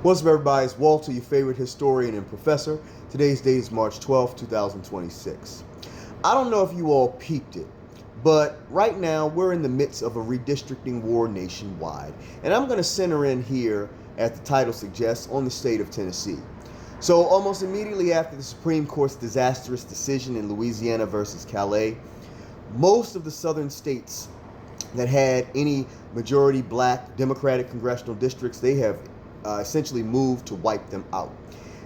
What's up, everybody? It's Walter, your favorite historian and professor. Today's date is March 12th, 2026. I don't know if you all peeped it, but right now we're in the midst of a redistricting war nationwide. And I'm going to center in here, as the title suggests, on the state of Tennessee. So almost immediately after the Supreme Court's disastrous decision in Louisiana versus Calais, most of the southern states that had any majority black Democratic congressional districts, they have essentially moved to wipe them out.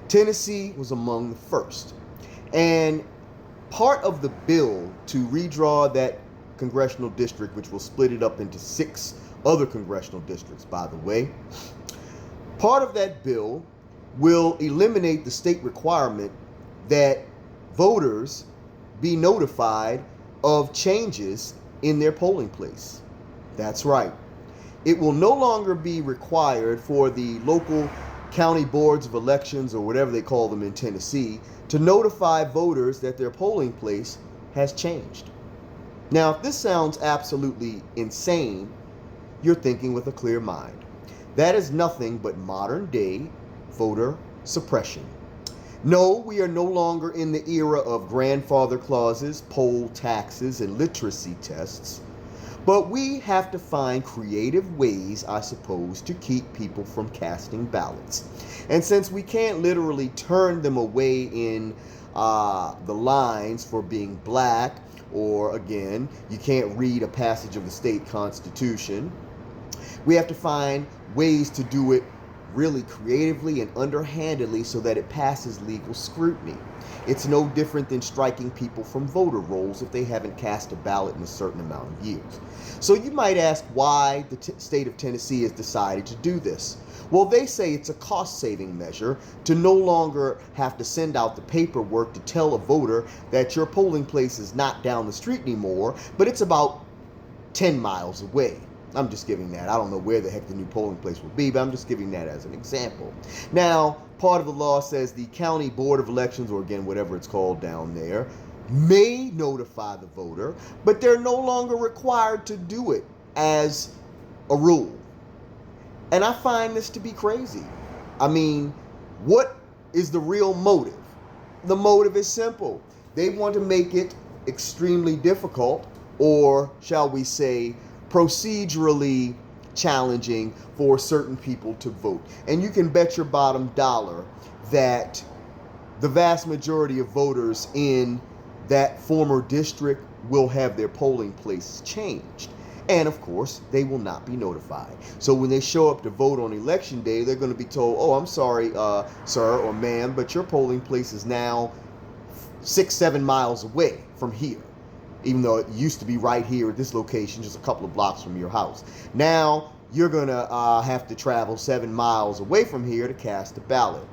Tennessee was among the first. And part of the bill to redraw that congressional district, which will split it up into 6 other congressional districts, by the way, part of that bill will eliminate the state requirement that voters be notified of changes in their polling place. That's right. It will no longer be required for the local county boards of elections, or whatever they call them in Tennessee, to notify voters that their polling place has changed. Now, if this sounds absolutely insane, you're thinking with a clear mind. That is nothing but modern day voter suppression. No, we are no longer in the era of grandfather clauses, poll taxes, and literacy tests. But we have to find creative ways, I suppose, to keep people from casting ballots. And since we can't literally turn them away in the lines for being black, or again, you can't read a passage of the state constitution, we have to find ways to do it really creatively and underhandedly so that it passes legal scrutiny. It's no different than striking people from voter rolls if they haven't cast a ballot in a certain amount of years. So you might ask why the state of Tennessee has decided to do this. Well, they say it's a cost-saving measure to no longer have to send out the paperwork to tell a voter that your polling place is not down the street anymore, but it's about 10 miles away. I'm just giving that. I don't know where the heck the new polling place will be, but I'm just giving that as an example. Now, part of the law says the county board of elections, or again, whatever it's called down there, may notify the voter, but they're no longer required to do it as a rule. And I find this to be crazy. I mean, what is the real motive? The motive is simple. They want to make it extremely difficult, or shall we say, procedurally challenging for certain people to vote. And you can bet your bottom dollar that the vast majority of voters in that former district will have their polling places changed. And of course, they will not be notified. So when they show up to vote on election day, they're going to be told, oh, I'm sorry, sir or ma'am, but your polling place is now 6-7 miles away from here. Even though it used to be right here at this location, just a couple of blocks from your house. Now, you're going to have to travel 7 miles away from here to cast a ballot.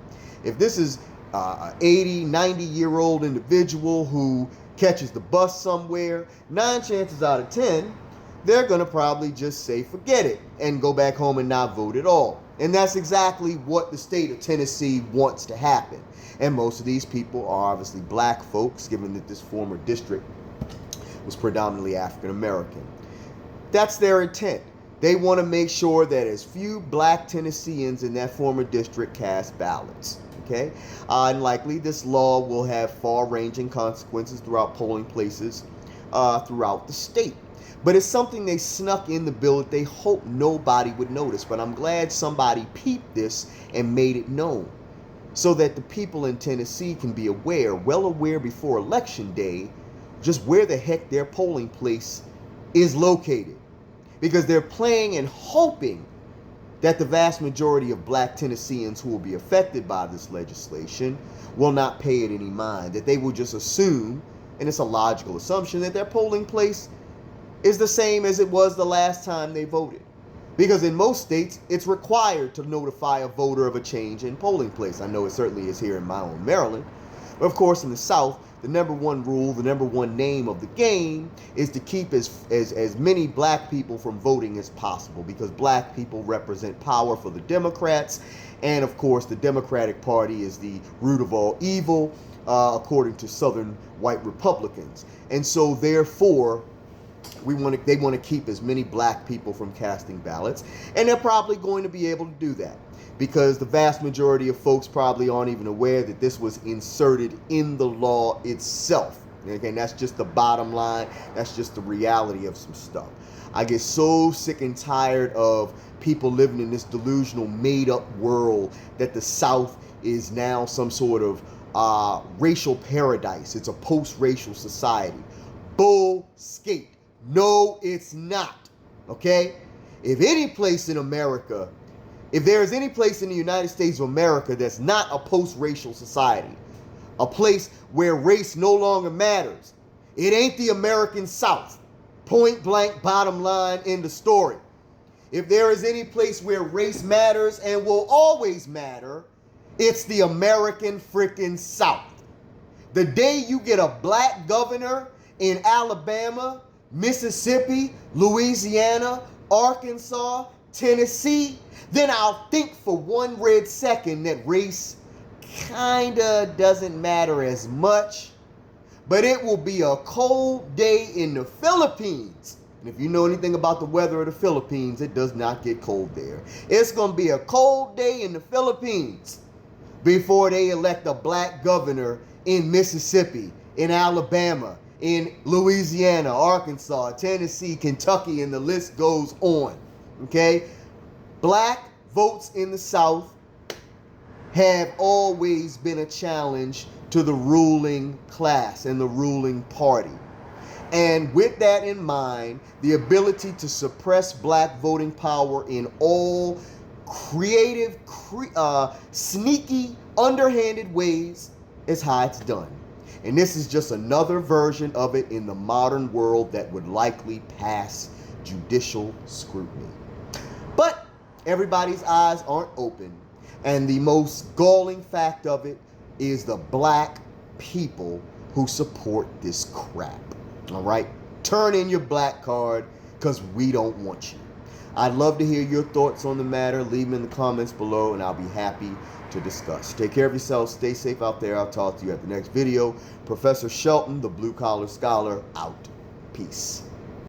If this is an 80, 90-year-old individual who catches the bus somewhere, 9 chances out of 10, they're going to probably just say, forget it, and go back home and not vote at all. And that's exactly what the state of Tennessee wants to happen. And most of these people are obviously black folks, given that this former district was predominantly African American. That's their intent. They want to make sure that as few black Tennesseans in that former district cast ballots. Okay? And likely this law will have far-ranging consequences throughout polling places throughout the state. But it's something they snuck in the bill that they hope nobody would notice. But I'm glad somebody peeped this and made it known, so that the people in Tennessee can be aware, well aware before election day, just where the heck their polling place is located. Because they're playing and hoping that the vast majority of black Tennesseans who will be affected by this legislation will not pay it any mind. That they will just assume, and it's a logical assumption, that their polling place is the same as it was the last time they voted. Because in most states, it's required to notify a voter of a change in polling place. I know it certainly is here in my own Maryland. But of course, in the South, the number one rule, the number one name of the game is to keep as many black people from voting as possible, because black people represent power for the Democrats. And of course, the Democratic Party is the root of all evil, according to Southern white Republicans. And so therefore, They want to keep as many black people from casting ballots, and they're probably going to be able to do that because the vast majority of folks probably aren't even aware that this was inserted in the law itself. Okay, and that's just the bottom line. That's just the reality of some stuff. I get so sick and tired of people living in this delusional, made-up world that the South is now some sort of racial paradise. It's a post-racial society. Bullskate. No, it's not. Okay? If any place in America, if there is any place in the United States of America that's not a post-racial society, a place where race no longer matters, it ain't the American South. Point blank, bottom line, in the story. If there is any place where race matters and will always matter, it's the American freaking South. The day you get a black governor in Alabama, Mississippi, Louisiana, Arkansas, Tennessee, then I'll think for one red second that race kinda doesn't matter as much. But it will be a cold day in the Philippines. And if you know anything about the weather of the Philippines, it does not get cold there. It's going to be a cold day in the Philippines before they elect a black governor in Mississippi, in Alabama, in Louisiana, Arkansas, Tennessee, Kentucky, and the list goes on. Okay? Black votes in the South have always been a challenge to the ruling class and the ruling party. And with that in mind, the ability to suppress black voting power in all creative, sneaky, underhanded ways is how it's done. And this is just another version of it in the modern world that would likely pass judicial scrutiny. But everybody's eyes aren't open. And the most galling fact of it is the black people who support this crap. All right? Turn in your black card because we don't want you. I'd love to hear your thoughts on the matter. Leave them in the comments below and I'll be happy to discuss. Take care of yourselves. Stay safe out there. I'll talk to you at the next video. Professor Shelton, the Blue Collar Scholar, out. Peace.